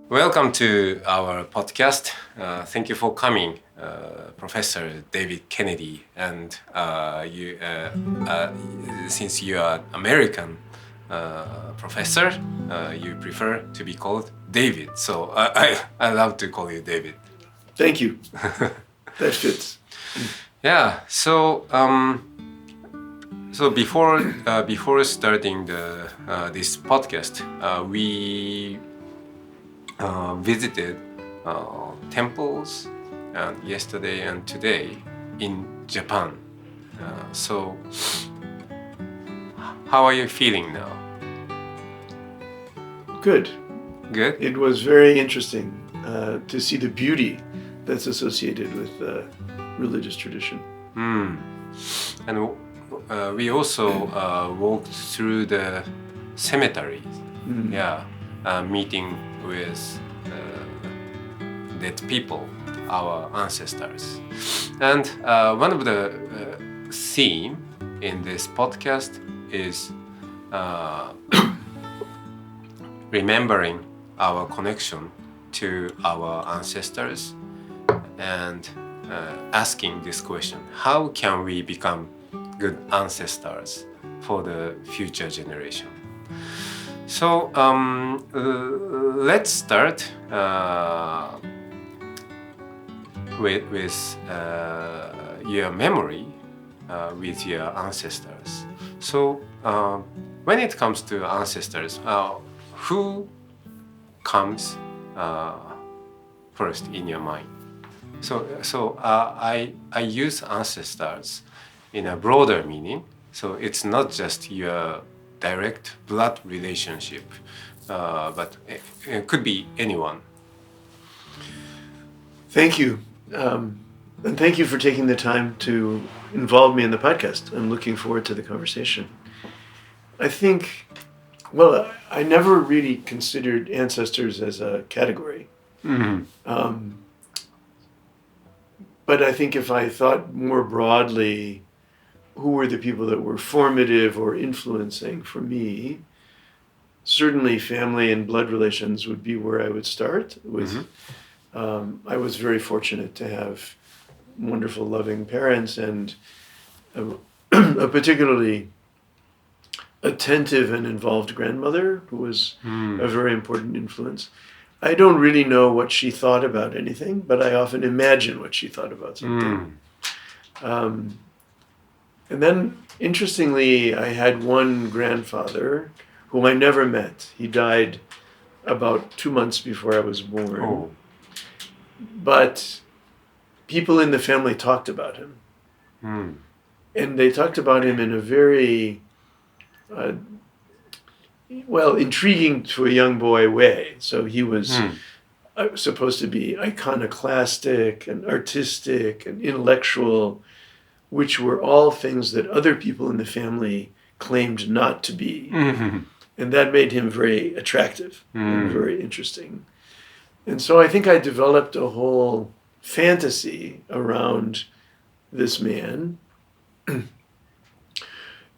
Welcome to our podcast. Thank you for coming, Professor David Kennedy. And since you are American professor, you prefer to be called David. So I love to call you David. Thank you. That fits. Yeah. So before starting this podcast, we visited temples yesterday and today in Japan. So how are you feeling now? Good. Good? It was very interesting to see the beauty that's associated with religious tradition. And we also walked through the cemeteries. Yeah, meeting with dead people, our ancestors. And one of the theme in this podcast is remembering our connection to our ancestors and asking this question: how can we become good ancestors for the future generation? So let's start with your memory with your ancestors. So when it comes to ancestors, who comes first in your mind? So I use ancestors in a broader meaning. So it's not just your direct blood relationship, but it could be anyone. Thank you. And thank you for taking the time to involve me in the podcast. I'm looking forward to the conversation. I think, well, I never really considered ancestors as a category. But I think if I thought more broadly, who were the people that were formative or influencing for me, certainly family and blood relations would be where I would start. I was very fortunate to have wonderful, loving parents and a particularly attentive and involved grandmother who was a very important influence. I don't really know what she thought about anything, but I often imagine what she thought about something. And then, interestingly, I had one grandfather whom I never met. He died about 2 months before I was born. Oh. But people in the family talked about him. And they talked about him in a very, intriguing to a young boy way. So he was supposed to be iconoclastic and artistic and intellectual, which were all things that other people in the family claimed not to be. And that made him very attractive and very interesting. And so I think I developed a whole fantasy around this man. And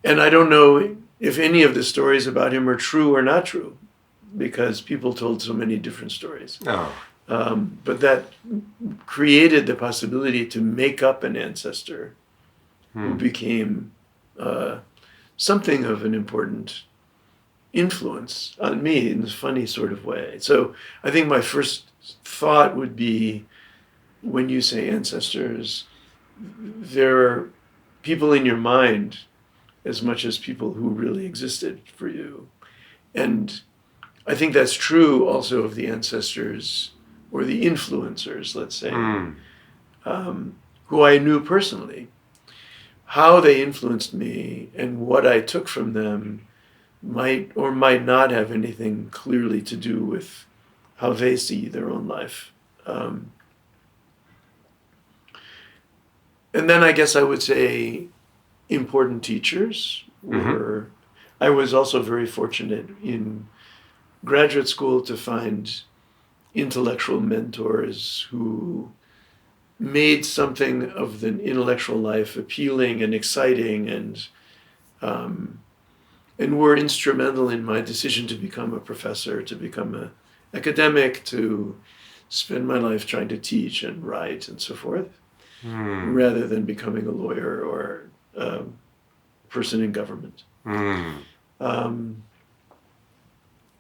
I don't know if any of the stories about him are true or not true, because people told so many different stories. But that created the possibility to make up an ancestor who became something of an important influence on me in this funny sort of way. So I think my first thought would be, when you say ancestors, there are people in your mind as much as people who really existed for you. And I think that's true also of the ancestors or the influencers, let's say, who I knew personally. How they influenced me and what I took from them might or might not have anything clearly to do with how they see their own life. And then I guess I would say important teachers were. I was also very fortunate in graduate school to find intellectual mentors who made something of the intellectual life appealing and exciting, and were instrumental in my decision to become a professor, to become academic to spend my life trying to teach and write and so forth, rather than becoming a lawyer or a person in government.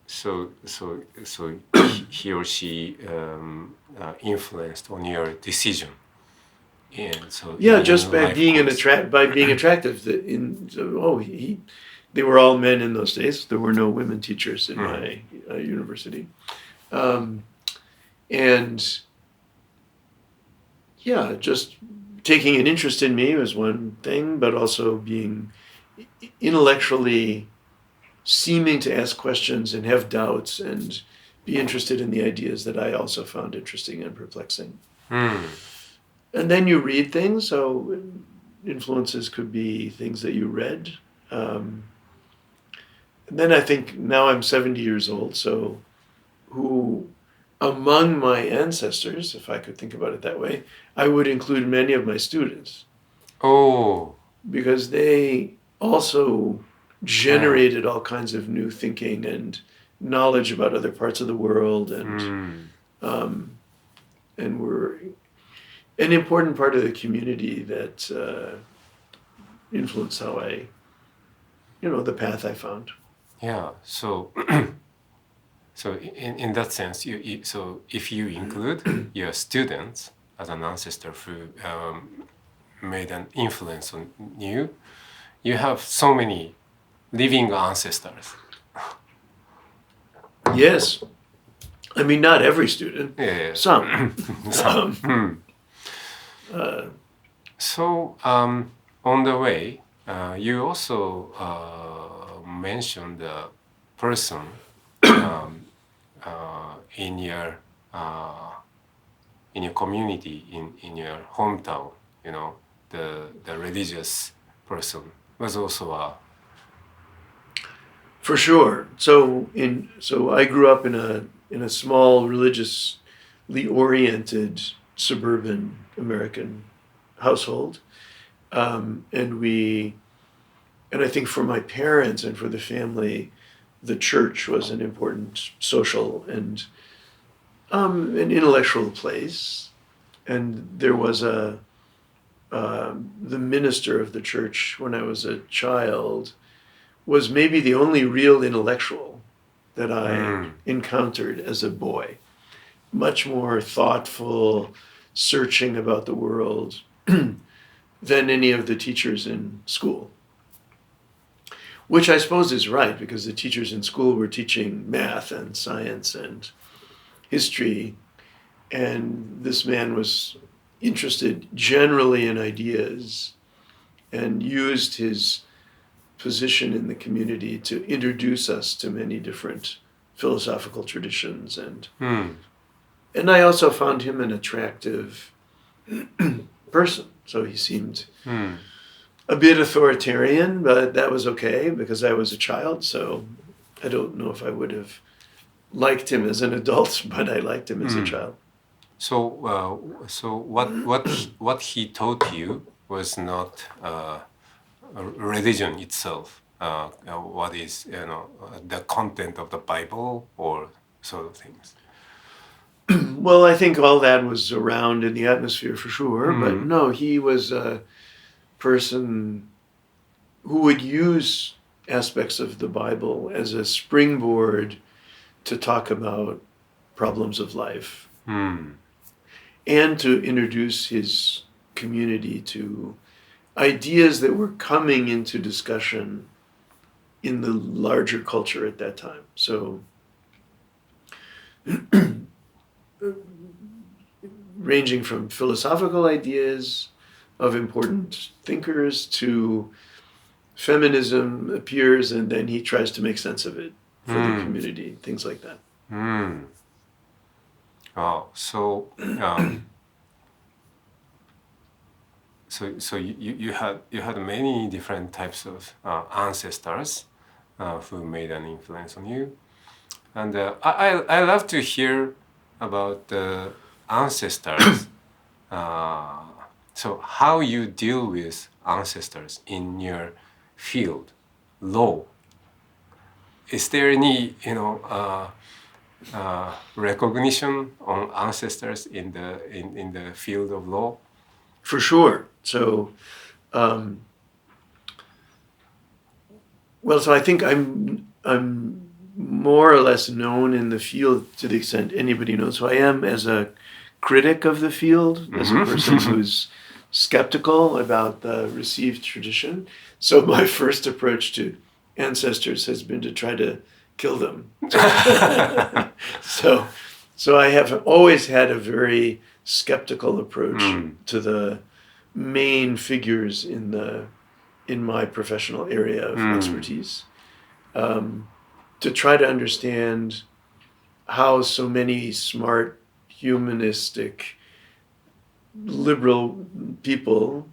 So he or she influenced on your decision, and so just by being attractive. They were all men in those days. There were no women teachers in my university, and just taking an interest in me was one thing, but also being intellectually seeming to ask questions and have doubts and be interested in the ideas that I also found interesting and perplexing. And then you read things, so influences could be things that you read. And then I think now I'm 70 years old, so who among my ancestors, if I could think about it that way, I would include many of my students. Oh. Because they also generated all kinds of new thinking and knowledge about other parts of the world, and were an important part of the community that influenced how the path I found. Yeah. So in that sense, so if you include your students as an ancestor who made an influence on you, you have so many living ancestors. Yes. I mean, not every student. Yeah. Some. So on the way, you also mentioned the person in your community, in your hometown. The religious person was also a. For sure. So I grew up in a small religiously oriented suburban American household, and I think for my parents and for the family, the church was an important social and an intellectual place, and there was the minister of the church when I was a child was maybe the only real intellectual that I encountered as a boy. Much more thoughtful, searching about the world than any of the teachers in school. Which I suppose is right, because the teachers in school were teaching math and science and history, and this man was interested generally in ideas and used his position in the community to introduce us to many different philosophical traditions, and I also found him an attractive person. So he seemed a bit authoritarian, but that was okay because I was a child, so I don't know if I would have liked him as an adult, but I liked him as a child. So what he taught you was not religion itself. What is the content of the Bible or sort of things. Well, I think all that was around in the atmosphere for sure, but no, he was a person who would use aspects of the Bible as a springboard to talk about problems of life and to introduce his community to ideas that were coming into discussion in the larger culture at that time. So ranging from philosophical ideas of important thinkers to feminism appears, and then he tries to make sense of it for the community, things like that. Oh, so so you had many different types of ancestors who made an influence on you, and I love to hear about the ancestors. So how you deal with ancestors in your field, law. Is there any recognition on ancestors in the field of law? For sure. So, so I think I'm more or less known in the field to the extent anybody knows who I am as a critic of the field, as a person who's skeptical about the received tradition. So my first approach to ancestors has been to try to kill them. So I have always had a very skeptical approach to the main figures in my professional area of expertise, to try to understand how so many smart, humanistic, liberal people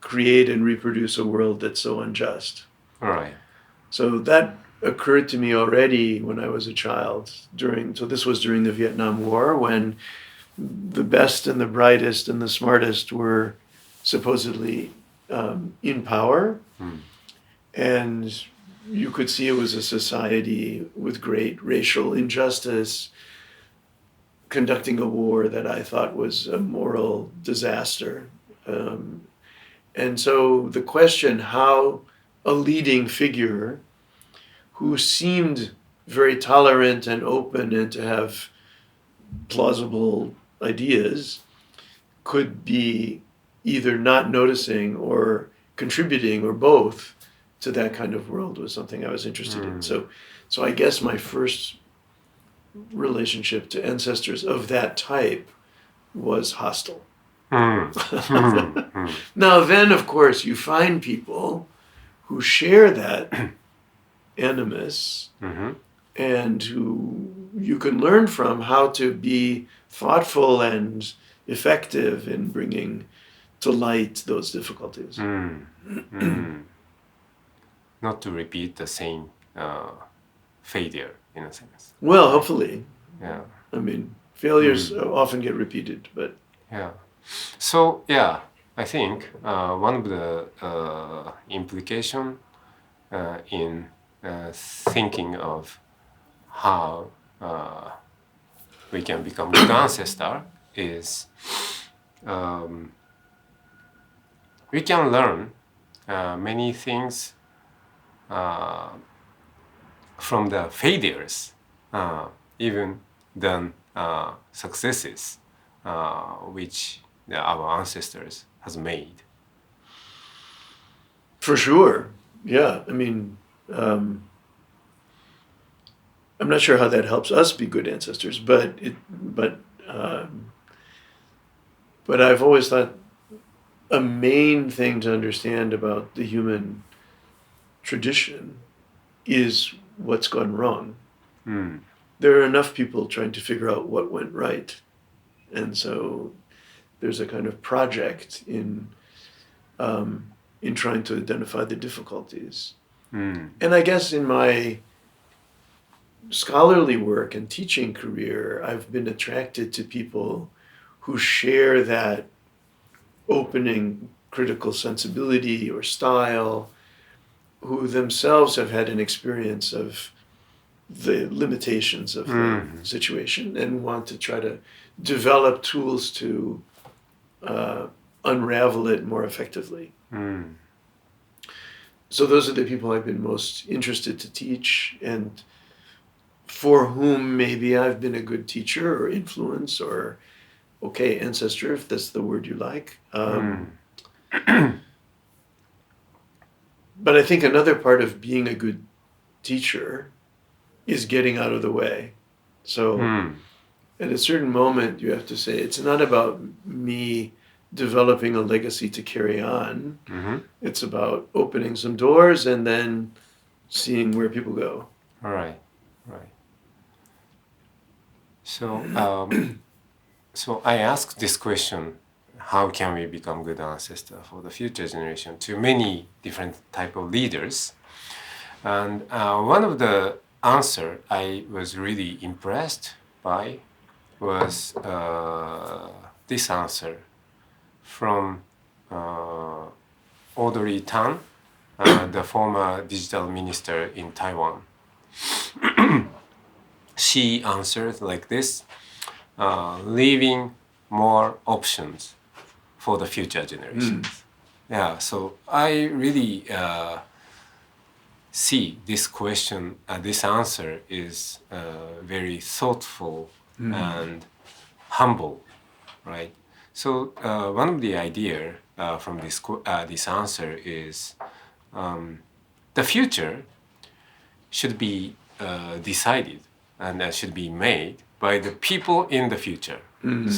create and reproduce a world that's so unjust. All right. So that occurred to me already when I was a child. So this was during the Vietnam War, when the best and the brightest and the smartest were supposedly in power. And you could see it was a society with great racial injustice, conducting a war that I thought was a moral disaster. And so the question how a leading figure who seemed very tolerant and open and to have plausible ideas could be either not noticing or contributing or both to that kind of world was something I was interested in. So I guess my first relationship to ancestors of that type was hostile. Now then, of course, you find people who share that animus and who you can learn from how to be thoughtful and effective in bringing to light those difficulties. Not to repeat the same failure, in a sense. Well, hopefully. Yeah. I mean, failures often get repeated, but... Yeah. So, yeah, I think one of the implication in thinking of how we can become good ancestor is we can learn many things from the failures, even than successes, which our ancestors has made. For sure, yeah. I mean, I'm not sure how that helps us be good ancestors, but I've always thought a main thing to understand about the human tradition is what's gone wrong. There are enough people trying to figure out what went right. And so there's a kind of project in trying to identify the difficulties. And I guess in my scholarly work and teaching career, I've been attracted to people who share that opening critical sensibility or style, who themselves have had an experience of the limitations of the situation and want to try to develop tools to unravel it more effectively. So those are the people I've been most interested to teach, and for whom maybe I've been a good teacher or influence or, ancestor, if that's the word you like. But I think another part of being a good teacher is getting out of the way. So at a certain moment, you have to say, it's not about me developing a legacy to carry on. It's about opening some doors and then seeing where people go. All right. So, so I asked this question: how can we become good ancestor for the future generation? To many different type of leaders, and one of the answer I was really impressed by was this answer from Audrey Tan, the former digital minister in Taiwan. she answered like this, leaving more options for the future generations. Yeah, so I really see this question, this answer is very thoughtful and humble, right? So one of the idea from this answer is the future should be decided and should be made by the people in the future.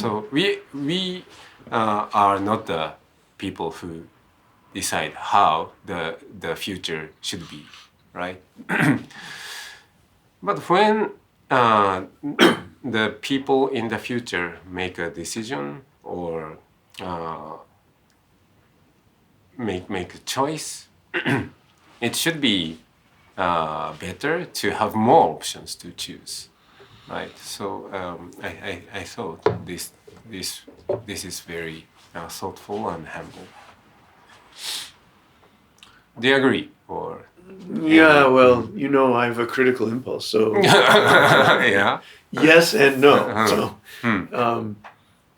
So we are not the people who decide how the future should be, right? But when the people in the future make a decision or make a choice, it should be better to have more options to choose, right? So I thought this is very thoughtful and humble. Do you agree or? Yeah, well, I have a critical impulse, so Yeah. yes and no. So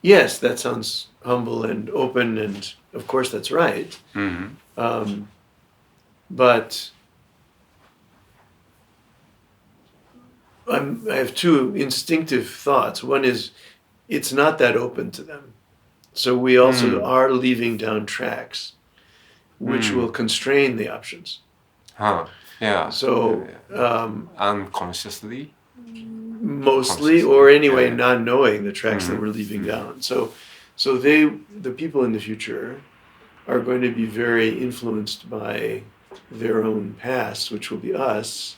yes, that sounds humble and open, and of course that's right. But I have two instinctive thoughts. One is it's not that open to them. So we also are leaving down tracks which will constrain the options. Yeah. So unconsciously? Mostly, or anyway, not knowing the tracks that we're leaving down. So the people in the future are going to be very influenced by their own past, which will be us.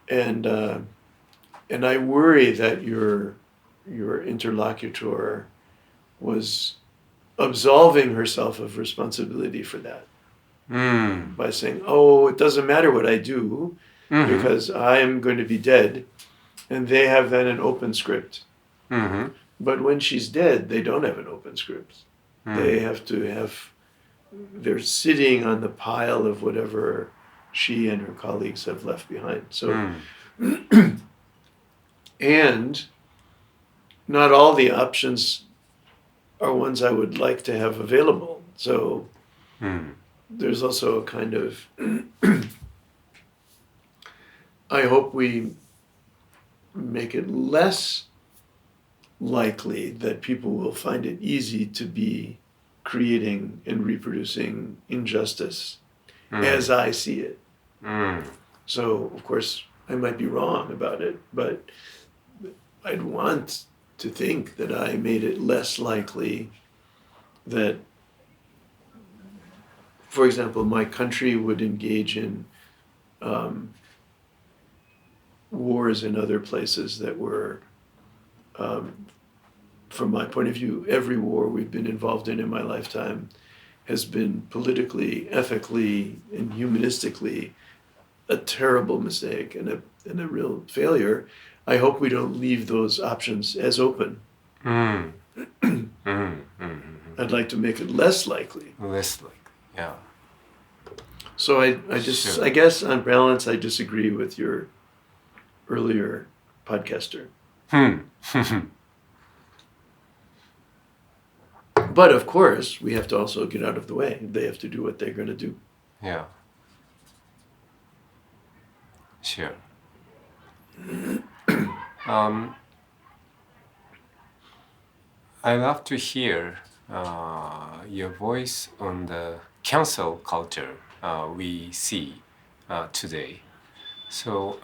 And I worry that your interlocutor was absolving herself of responsibility for that by saying, "Oh, it doesn't matter what I do because I am going to be dead," and they have then an open script. But when she's dead, they don't have an open script. They have to have. They're sitting on the pile of whatever she and her colleagues have left behind. So, and not all the options are ones I would like to have available. So there's also a kind of, I hope we make it less likely that people will find it easy to be creating and reproducing injustice as I see it. So, of course, I might be wrong about it, but I'd want to think that I made it less likely that, for example, my country would engage in wars in other places that were, from my point of view, every war we've been involved in my lifetime has been politically, ethically, and humanistically a terrible mistake and a real failure. I hope we don't leave those options as open. I'd like to make it less likely. Less likely, yeah. So I guess on balance, I disagree with your earlier podcaster. But of course, we have to also get out of the way. They have to do what they're going to do. Yeah. Sure. I love to hear your voice on the cancel culture we see today. So,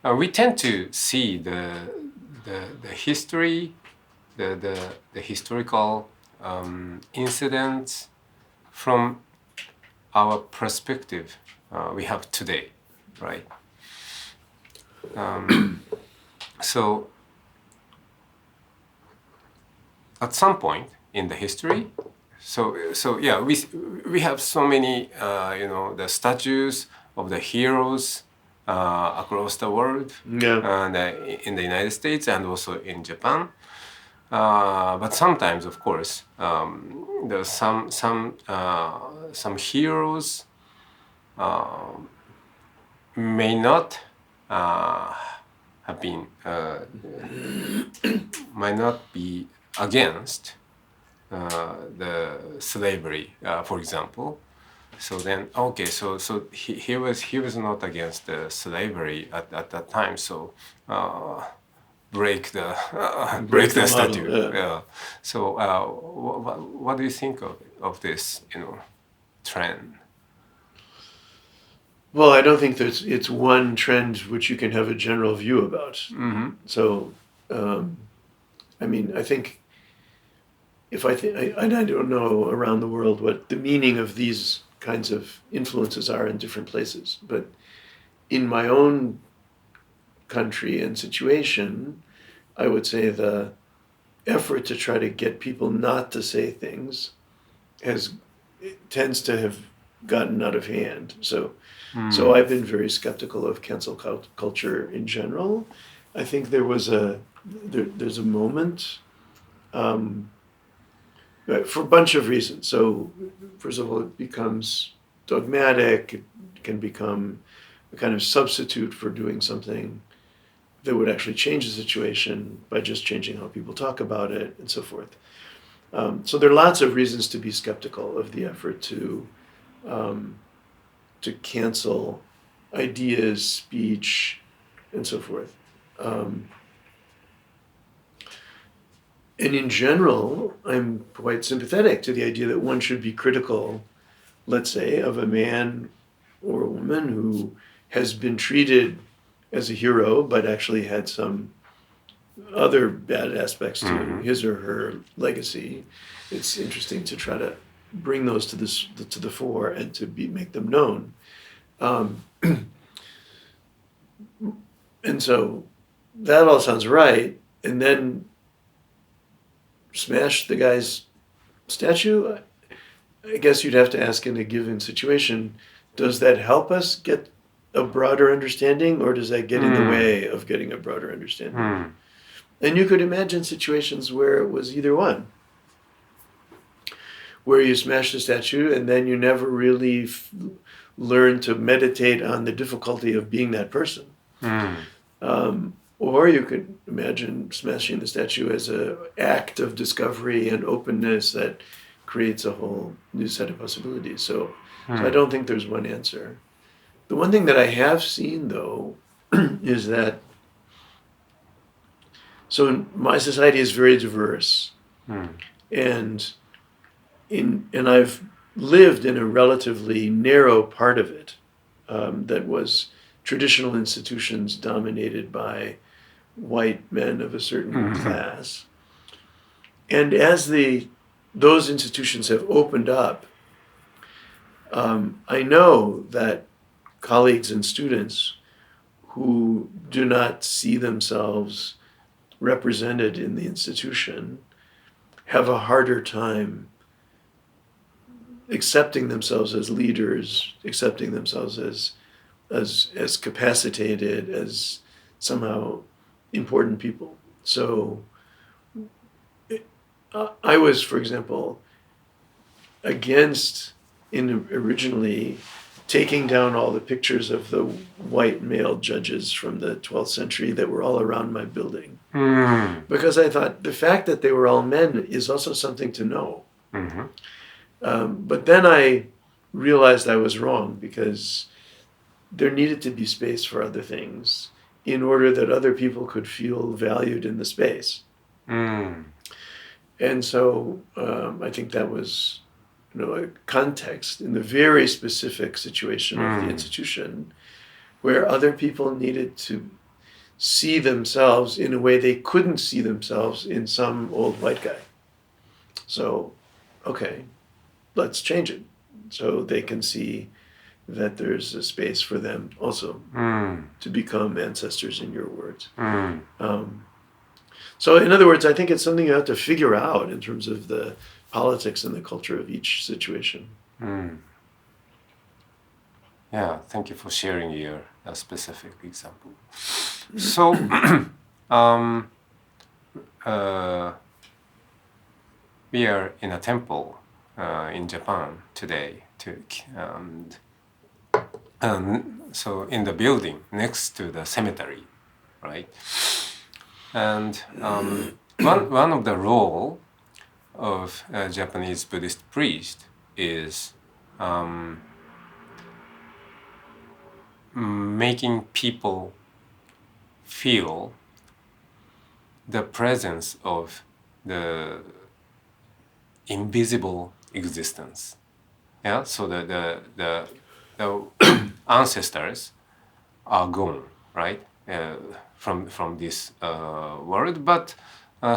we tend to see the history, the historical incidents from our perspective we have today, right? So at some point in the history, so yeah, we have so many the statues of the heroes across the world, and in the United States and also in Japan. But sometimes, of course, there's some heroes may not have been might not be against the slavery, for example. So then, okay, so he was not against the slavery at that time. So break the break the statue. Model, Yeah. So what do you think of this trend? Well, I don't think it's one trend which you can have a general view about. Mm-hmm. So, I mean, I think if I think, and I don't know around the world what the meaning of these kinds of influences are in different places, but in my own country and situation, I would say the effort to try to get people not to say things tends to have gotten out of hand. So I've been very skeptical of cancel culture in general. I think there's a moment for a bunch of reasons. So first of all, it becomes dogmatic. It can become a kind of substitute for doing something that would actually change the situation by just changing how people talk about it and so forth. So there are lots of reasons to be skeptical of the effort to cancel ideas, speech, and so forth. And in general, I'm quite sympathetic to the idea that one should be critical, let's say, of a man or a woman who has been treated as a hero, but actually had some other bad aspects to his or her legacy. It's interesting to try to bring those to the fore and to make them known. And so that all sounds right. And then smash the guy's statue? I guess you'd have to ask in a given situation, does that help us get a broader understanding, or does that get in the way of getting a broader understanding? And you could imagine situations where it was either one, where you smash the statue and then you never really learn to meditate on the difficulty of being that person. Or you could imagine smashing the statue as an act of discovery and openness that creates a whole new set of possibilities. So I don't think there's one answer. The one thing that I have seen, though, is that so my society is very diverse, and I've lived in a relatively narrow part of it that was traditional institutions dominated by white men of a certain class. And as those institutions have opened up, I know that colleagues and students who do not see themselves represented in the institution have a harder time accepting themselves as leaders, accepting themselves as capacitated, as somehow important people. So I was, for example, against originally taking down all the pictures of the white male judges from the 12th century that were all around my building. Because I thought the fact that they were all men is also something to know. But then I realized I was wrong, because there needed to be space for other things in order that other people could feel valued in the space. And so I think that was a context in the very specific situation of the institution where other people needed to see themselves in a way they couldn't see themselves in some old white guy. So, okay, let's change it so they can see that there's a space for them also to become ancestors, in your words. So in other words, I think it's something you have to figure out in terms of the politics and the culture of each situation. Yeah, thank you for sharing your specific example. So, we are in a temple in Japan today, and so in the building next to the cemetery, right? And one of the role of a Japanese Buddhist priest is making people feel the presence of the invisible existence. Yeah, so the ancestors are gone, right, from this world, but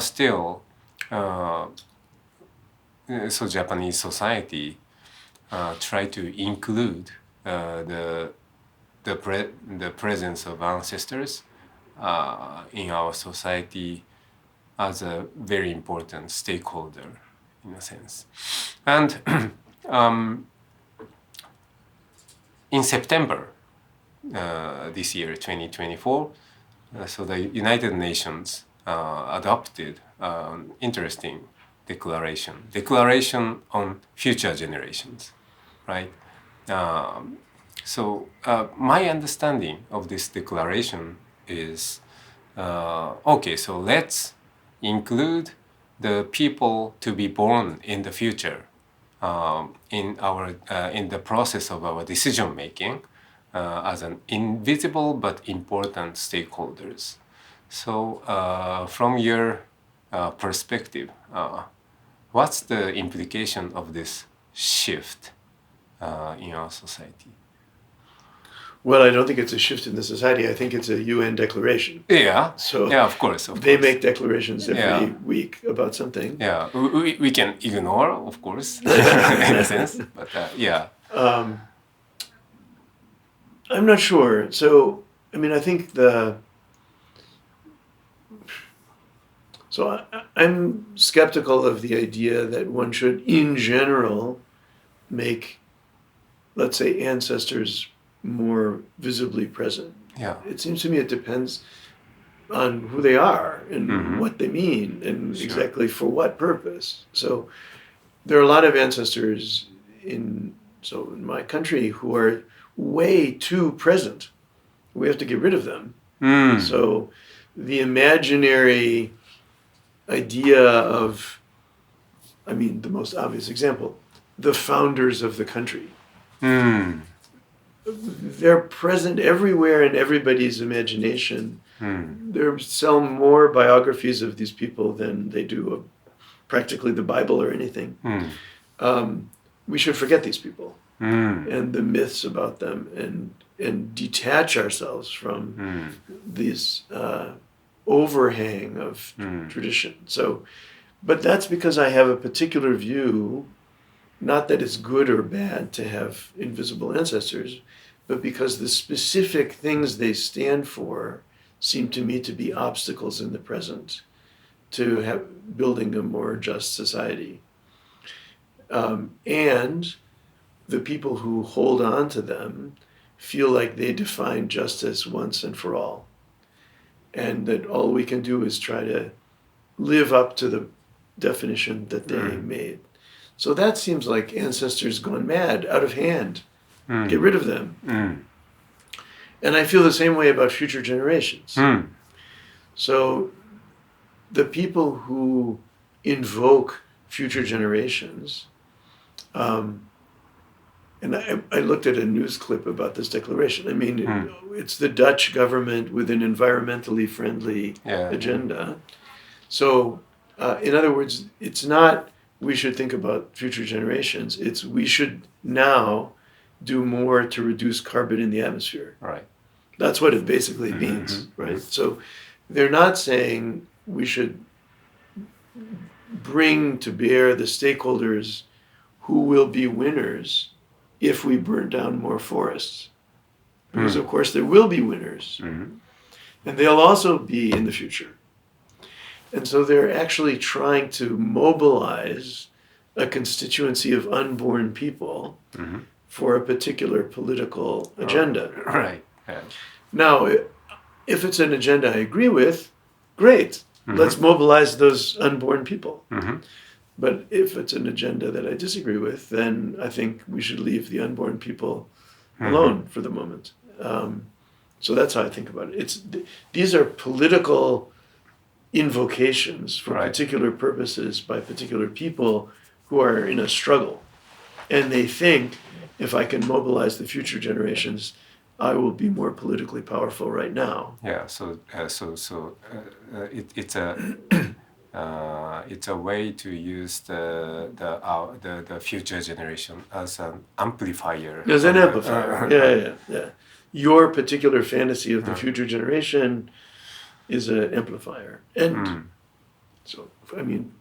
still, so Japanese society try to include the presence of ancestors in our society as a very important stakeholder, in a sense. And in September this year, 2024, so the United Nations adopted an interesting declaration on future generations, right? So my understanding of this declaration is, okay, so let's include the people to be born in the future in the process of our decision making as an invisible but important stakeholders. So from your perspective, what's the implication of this shift in our society? Well, I don't think it's a shift in the society. I think it's a UN declaration. Yeah. So yeah, of course. They make declarations every week about something. Yeah, we can ignore, of course, in a sense, but yeah. I'm not sure. So, I mean, I think I'm skeptical of the idea that one should, in general, make, let's say, ancestors more visibly present. Yeah. It seems to me it depends on who they are and what they mean and exactly for what purpose. So there are a lot of ancestors in my country who are way too present. We have to get rid of them. So the imaginary idea of, I mean, the most obvious example, the founders of the country. They're present everywhere in everybody's imagination. There sell more biographies of these people than they do of practically the Bible or anything. We should forget these people and the myths about them and detach ourselves from this overhang of tradition. So, but that's because I have a particular view, not that it's good or bad to have invisible ancestors, but because the specific things they stand for seem to me to be obstacles in the present to building a more just society. And the people who hold on to them feel like they define justice once and for all. And that all we can do is try to live up to the definition that they made. So that seems like ancestors gone mad, out of hand. Get rid of them. And I feel the same way about future generations. So the people who invoke future generations, and I looked at a news clip about this declaration. I mean, it's the Dutch government with an environmentally friendly agenda. So, in other words, it's not we should think about future generations. It's we should now do more to reduce carbon in the atmosphere. Right. That's what it basically means, right? So they're not saying we should bring to bear the stakeholders who will be winners if we burn down more forests. Because of course there will be winners. And they'll also be in the future. And so they're actually trying to mobilize a constituency of unborn people for a particular political agenda. Right. Yeah. Now, if it's an agenda I agree with, great. Let's mobilize those unborn people. But if it's an agenda that I disagree with, then I think we should leave the unborn people alone for the moment. So that's how I think about it. These are political invocations for particular purposes by particular people who are in a struggle. And they think, if I can mobilize the future generations, I will be more politically powerful right now. Yeah, it's a way to use the future generation as an amplifier. As an amplifier, yeah. Your particular fantasy of the future generation is an amplifier. And so, I mean,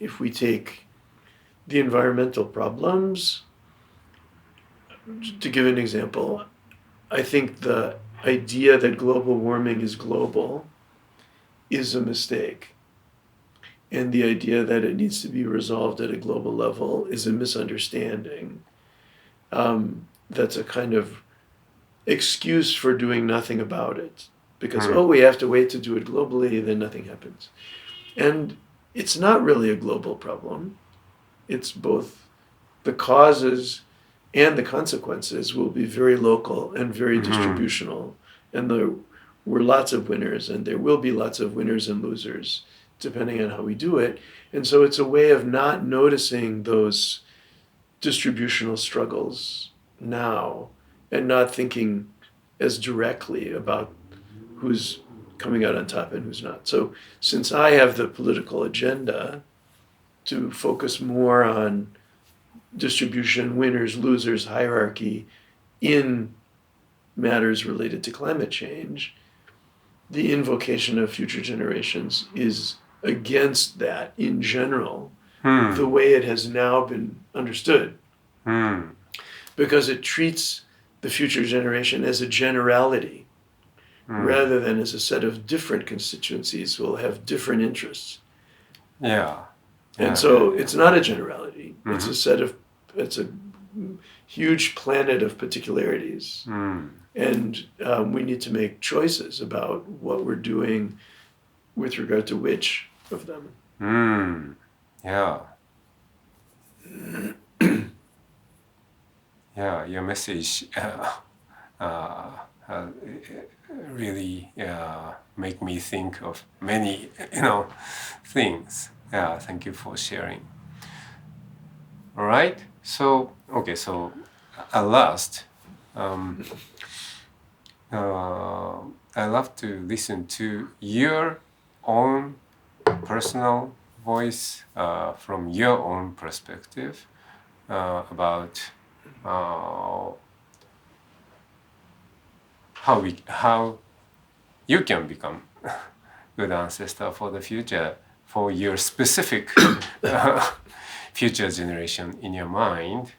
if we take the environmental problems, to give an example, I think the idea that global warming is global is a mistake. And the idea that it needs to be resolved at a global level is a misunderstanding. That's a kind of excuse for doing nothing about it. Because, we have to wait to do it globally, then nothing happens. And it's not really a global problem. It's both the causes and the consequences will be very local and very distributional. And there were lots of winners, and there will be lots of winners and losers, depending on how we do it. And so it's a way of not noticing those distributional struggles now and not thinking as directly about who's coming out on top and who's not. So since I have the political agenda to focus more on distribution, winners, losers, hierarchy in matters related to climate change, the invocation of future generations is against that in general, the way it has now been understood. Because it treats the future generation as a generality rather than as a set of different constituencies who will have different interests. And so it's not a generality. It's a huge planet of particularities. And we need to make choices about what we're doing with regard to which of them. Your message really make me think of many, things. Thank you for sharing. All right. So at last, I love to listen to your own personal voice from your own perspective about how you can become good ancestor for the future, for your specific future generation in your mind,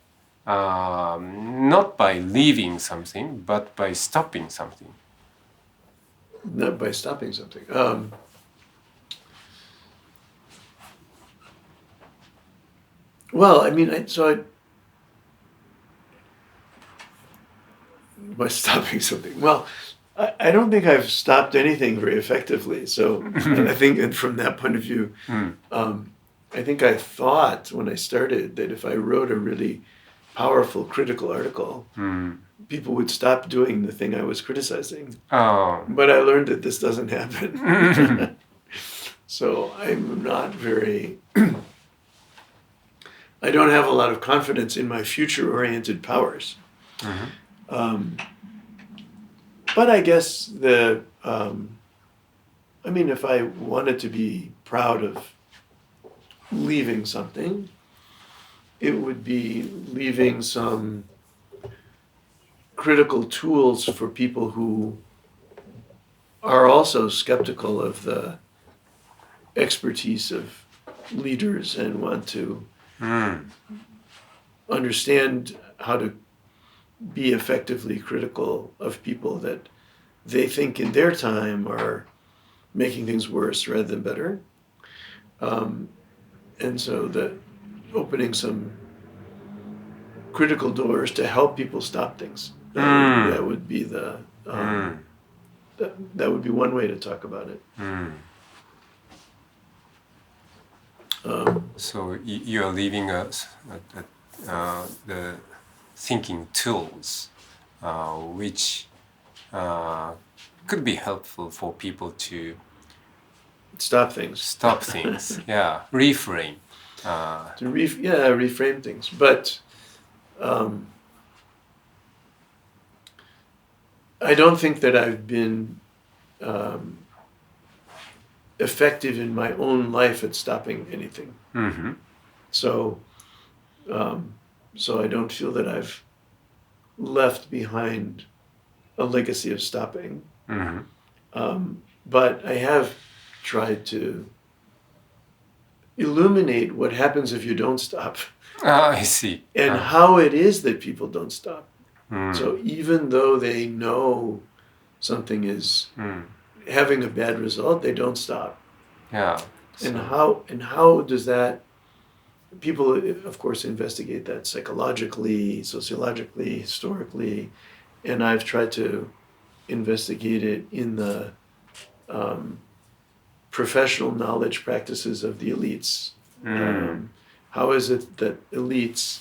not by leaving something, but by stopping something. Not by stopping something. Well, I mean, by stopping something. Well, I don't think I've stopped anything very effectively. So I think, and from that point of view, I think I thought when I started that if I wrote a really powerful critical article, people would stop doing the thing I was criticizing. But I learned that this doesn't happen. So I'm not very... I don't have a lot of confidence in my future-oriented powers. But I guess if I wanted to be proud of leaving something, it would be leaving some critical tools for people who are also skeptical of the expertise of leaders and want to understand how to be effectively critical of people that they think in their time are making things worse rather than better. And so opening some critical doors to help people stop things. That would be that would be one way to talk about it. So you are leaving us the thinking tools which could be helpful for people to stop things. Yeah, reframe. Reframe things. But I don't think that I've been effective in my own life at stopping anything. Mm-hmm. So I don't feel that I've left behind a legacy of stopping. Mm-hmm. But I have tried to illuminate what happens if you don't stop. I see. And how it is that people don't stop. Mm. So even though they know something is having a bad result, they don't stop. Yeah. And how does that? People, of course, investigate that psychologically, sociologically, historically, and I've tried to investigate it in the professional knowledge practices of the elites. How is it that elites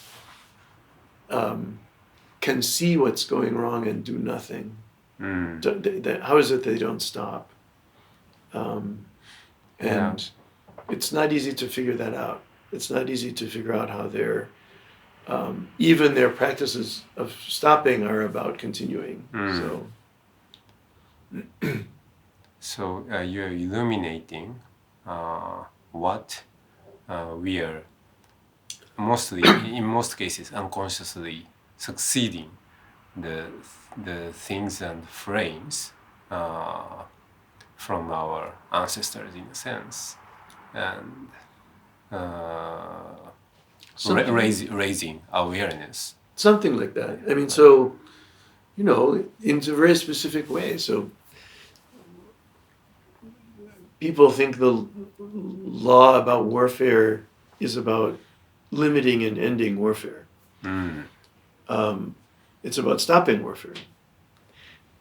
can see what's going wrong and do nothing? How is it they don't stop? And it's not easy to figure that out. It's not easy to figure out how even their practices of stopping are about continuing. So you're illuminating what we are in most cases unconsciously succeeding the things and frames from our ancestors, in a sense, and raising awareness. Something like that. I mean, so, in a very specific way. So people think the law about warfare is about limiting and ending warfare. It's about stopping warfare.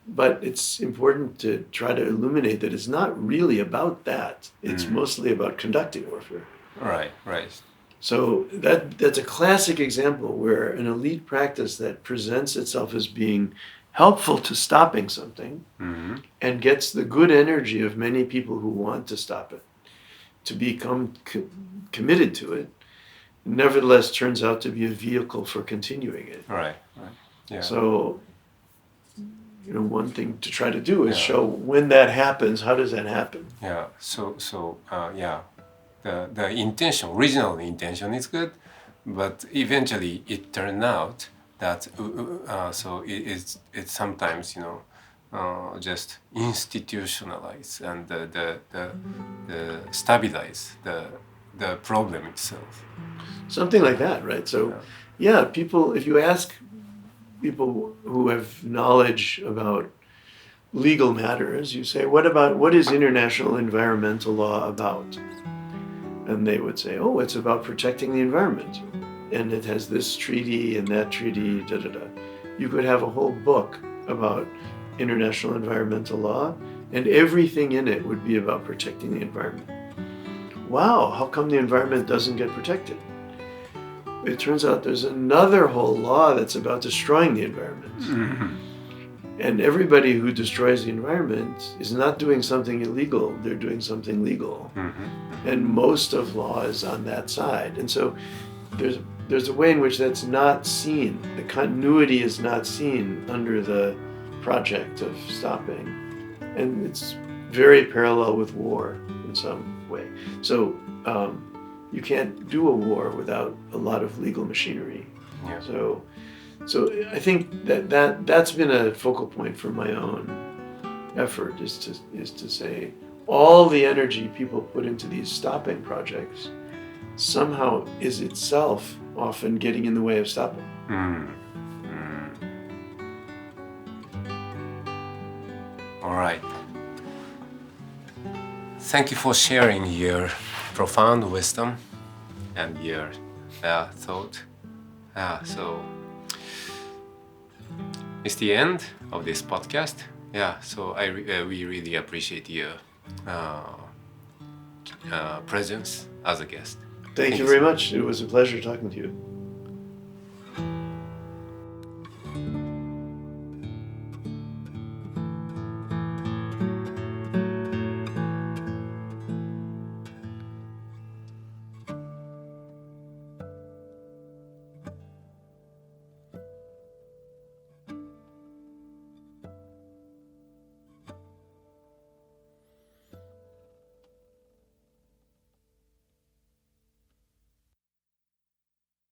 But it's important to try to illuminate that it's not really about that. It's mostly about conducting warfare. Right. So that's a classic example where an elite practice that presents itself as being helpful to stopping something and gets the good energy of many people who want to stop it to become committed to it, nevertheless turns out to be a vehicle for continuing it. Right. Yeah. So, one thing to try to do is show when that happens, how does that happen? Yeah. So the intention, original intention is good, but eventually it turned out that so it's sometimes just institutionalize and the stabilize the problem itself. Something like that, right? So people, if you ask people who have knowledge about legal matters, you say, what is international environmental law about? And they would say, it's about protecting the environment. And it has this treaty and that treaty, da-da-da. You could have a whole book about international environmental law, and everything in it would be about protecting the environment. Wow, how come the environment doesn't get protected? It turns out there's another whole law that's about destroying the environment. And everybody who destroys the environment is not doing something illegal, they're doing something legal. And most of law is on that side. And so there's a way in which that's not seen. The continuity is not seen under the project of stopping. And it's very parallel with war in some way. So you can't do a war without a lot of legal machinery. Yeah. So I think that's been a focal point for my own effort is to say all the energy people put into these stopping projects somehow is itself often getting in the way of stopping. All right. Thank you for sharing your profound wisdom and your thought. So it's the end of this podcast. So we really appreciate your presence as a guest. Thank you very much. It was a pleasure talking to you.